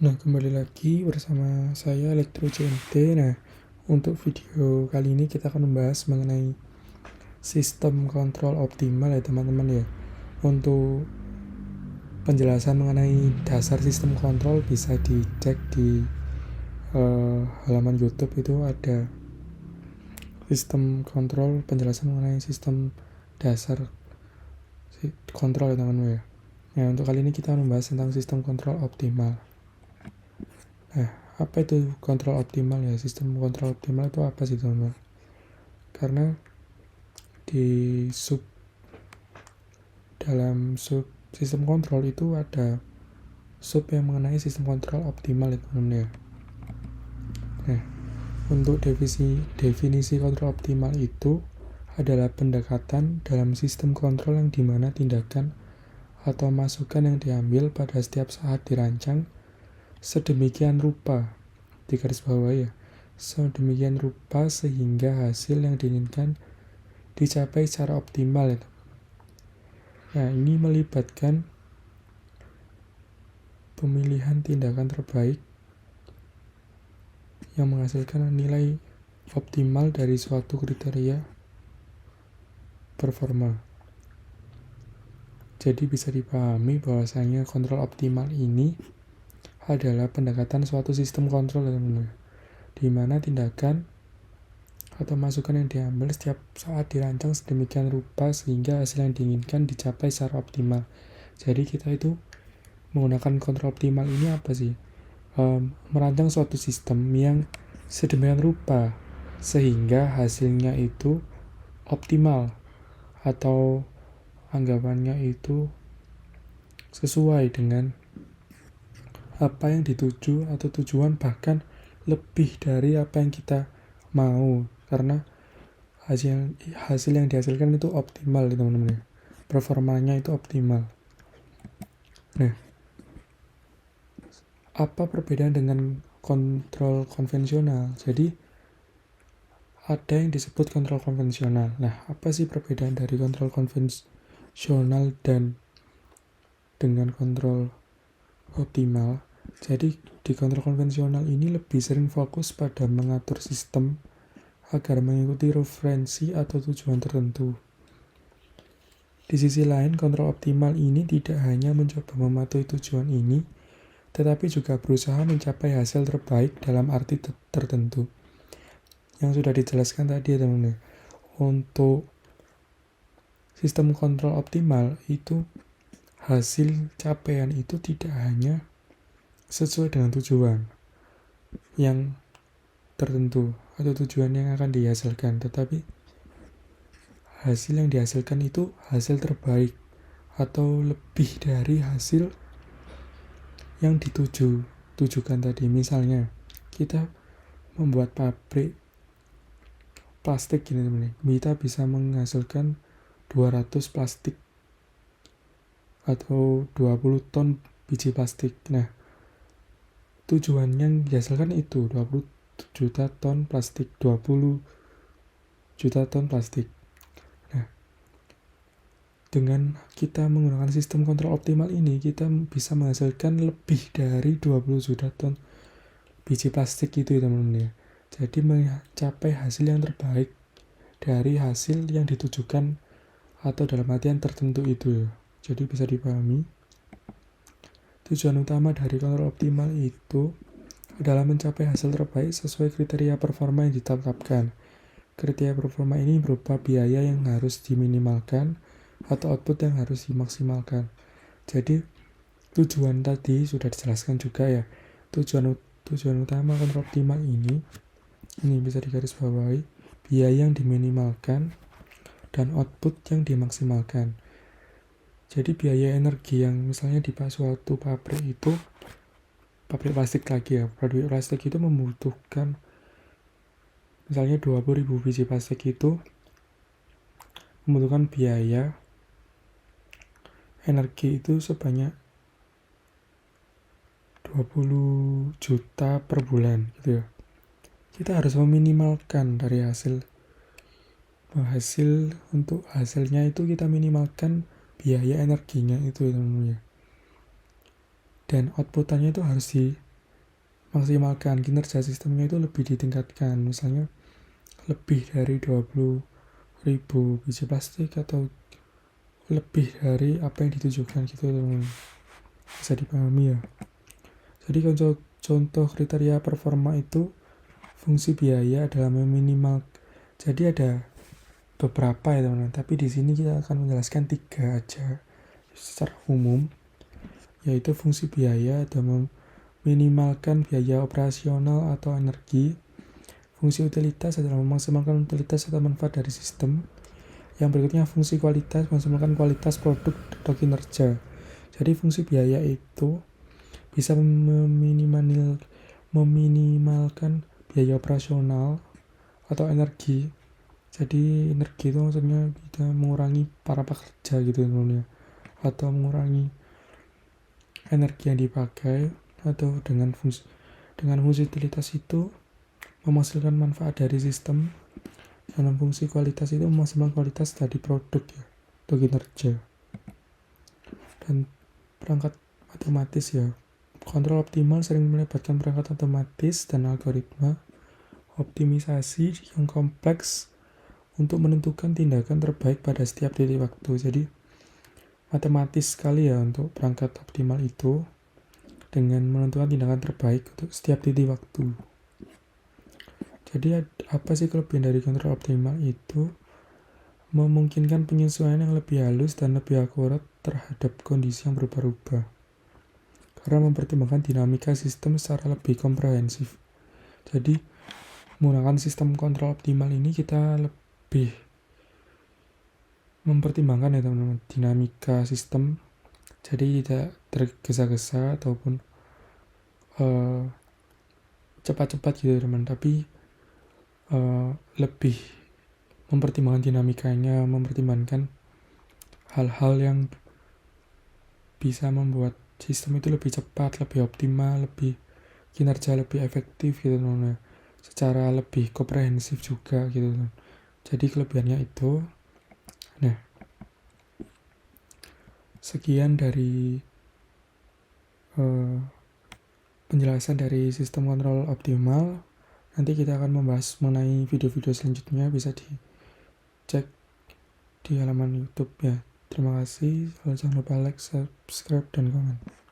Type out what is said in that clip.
Nah, kembali lagi bersama saya Elektro CNT. Nah, untuk video kali ini kita akan membahas mengenai sistem kontrol optimal ya teman-teman ya. Untuk penjelasan mengenai dasar sistem kontrol bisa dicek di halaman YouTube, itu ada sistem kontrol, penjelasan mengenai sistem dasar kontrol ya teman-teman ya. Nah, untuk kali ini kita membahas tentang sistem kontrol optimal. Nah, apa itu kontrol optimal ya? Sistem kontrol optimal itu apa sih teman-teman? Karena dalam sub sistem kontrol itu ada sub yang mengenai sistem kontrol optimal ya teman-teman ya. Nah, untuk definisi kontrol optimal itu adalah pendekatan dalam sistem kontrol yang dimana tindakan atau masukan yang diambil pada setiap saat dirancang sedemikian rupa, di garis bawah ya, sedemikian rupa sehingga hasil yang diinginkan dicapai secara optimal ya. Nah, ini melibatkan pemilihan tindakan terbaik yang menghasilkan nilai optimal dari suatu kriteria performa. Jadi bisa dipahami bahwasanya kontrol optimal ini adalah pendekatan suatu sistem kontrol di mana tindakan atau masukan yang diambil setiap saat dirancang sedemikian rupa sehingga hasil yang diinginkan dicapai secara optimal. Jadi kita itu menggunakan kontrol optimal ini apa sih? Merancang suatu sistem yang sedemikian rupa sehingga hasilnya itu optimal atau anggapannya itu sesuai dengan apa yang dituju atau tujuan, bahkan lebih dari apa yang kita mau, karena hasil yang dihasilkan itu optimal teman-teman, performanya itu optimal. Nah, apa perbedaan dengan kontrol konvensional? Jadi ada yang disebut kontrol konvensional. Nah, apa sih perbedaan dari kontrol konvensional dan dengan kontrol optimal? Jadi di kontrol konvensional ini lebih sering fokus pada mengatur sistem agar mengikuti referensi atau tujuan tertentu. Di sisi lain, kontrol optimal ini tidak hanya mencoba mematuhi tujuan ini, tetapi juga berusaha mencapai hasil terbaik dalam arti tertentu. Yang sudah dijelaskan tadi ya teman-teman. Untuk sistem kontrol optimal itu hasil capaian itu tidak hanya sesuai dengan tujuan yang tertentu atau tujuan yang akan dihasilkan, tetapi hasil yang dihasilkan itu hasil terbaik atau lebih dari hasil yang ditujukan tadi. Misalnya kita membuat pabrik plastik gini teman-teman, kita bisa menghasilkan 200 plastik atau 20 ton biji plastik. Nah, tujuan yang dihasilkan itu 20 juta ton plastik, 20 juta ton plastik. Nah, dengan kita menggunakan sistem kontrol optimal ini, kita bisa menghasilkan lebih dari 20 juta ton biji plastik itu teman-teman ya. Jadi mencapai hasil yang terbaik dari hasil yang ditujukan atau dalam artian tertentu itu. Jadi bisa dipahami, tujuan utama dari kontrol optimal itu adalah mencapai hasil terbaik sesuai kriteria performa yang ditetapkan. Kriteria performa ini berupa biaya yang harus diminimalkan atau output yang harus dimaksimalkan. Jadi tujuan tadi sudah dijelaskan juga ya. Tujuan utama kontrol optimal ini bisa digarisbawahi, biaya yang diminimalkan dan output yang dimaksimalkan. Jadi biaya energi yang misalnya di suatu pabrik itu, pabrik plastik lagi ya, pabrik plastik itu membutuhkan misalnya 20.000 biji plastik itu membutuhkan biaya energi itu sebanyak 20 juta per bulan gitu ya. Kita harus meminimalkan dari hasil untuk hasilnya itu kita minimalkan biaya energinya itu namanya. Dan outputannya itu harus dimaksimalkan, kinerja sistemnya itu lebih ditingkatkan, misalnya lebih dari 20.000 biji plastik atau lebih dari apa yang ditujukan gitu teman-teman. Bisa dipahami ya. Jadi contoh kriteria performa itu fungsi biaya adalah meminimal. Jadi ada beberapa ya teman-teman, tapi di sini kita akan menjelaskan 3 aja secara umum, yaitu fungsi biaya adalah meminimalkan biaya operasional atau energi. Fungsi utilitas adalah memaksimalkan utilitas atau manfaat dari sistem. Yang berikutnya fungsi kualitas, memaksimalkan kualitas produk atau kinerja. Jadi fungsi biaya itu bisa meminimalkan biaya operasional atau energi. Jadi energi itu maksudnya kita mengurangi para pekerja gitu teman-teman, atau mengurangi energi yang dipakai, atau dengan fungsi utilitas itu menghasilkan manfaat dari sistem. Dalam fungsi kualitas itu memaksimalkan kualitas dari produk ya, atau kinerja. Dan perangkat otomatis ya, kontrol optimal sering melibatkan perangkat otomatis dan algoritma optimisasi yang kompleks untuk menentukan tindakan terbaik pada setiap titik waktu. Jadi matematis sekali ya untuk perangkat optimal itu, dengan menentukan tindakan terbaik untuk setiap titik waktu. Jadi apa sih kelebihan dari kontrol optimal itu? Memungkinkan penyesuaian yang lebih halus dan lebih akurat terhadap kondisi yang berubah-ubah, karena mempertimbangkan dinamika sistem secara lebih komprehensif. Jadi menggunakan sistem kontrol optimal ini kita lebih mempertimbangkan ya teman-teman, dinamika sistem. Jadi tidak tergesa-gesa ataupun cepat-cepat gitu teman, tapi lebih mempertimbangkan dinamikanya, mempertimbangkan hal-hal yang bisa membuat sistem itu lebih cepat, lebih optimal, lebih kinerja lebih efektif gitu teman, secara lebih komprehensif juga gitu teman. Jadi kelebihannya itu. Nah, sekian dari penjelasan dari sistem kontrol optimal. Nanti kita akan membahas mengenai video-video selanjutnya, bisa dicek di halaman YouTube ya. Terima kasih. Jangan lupa like, subscribe, dan komen.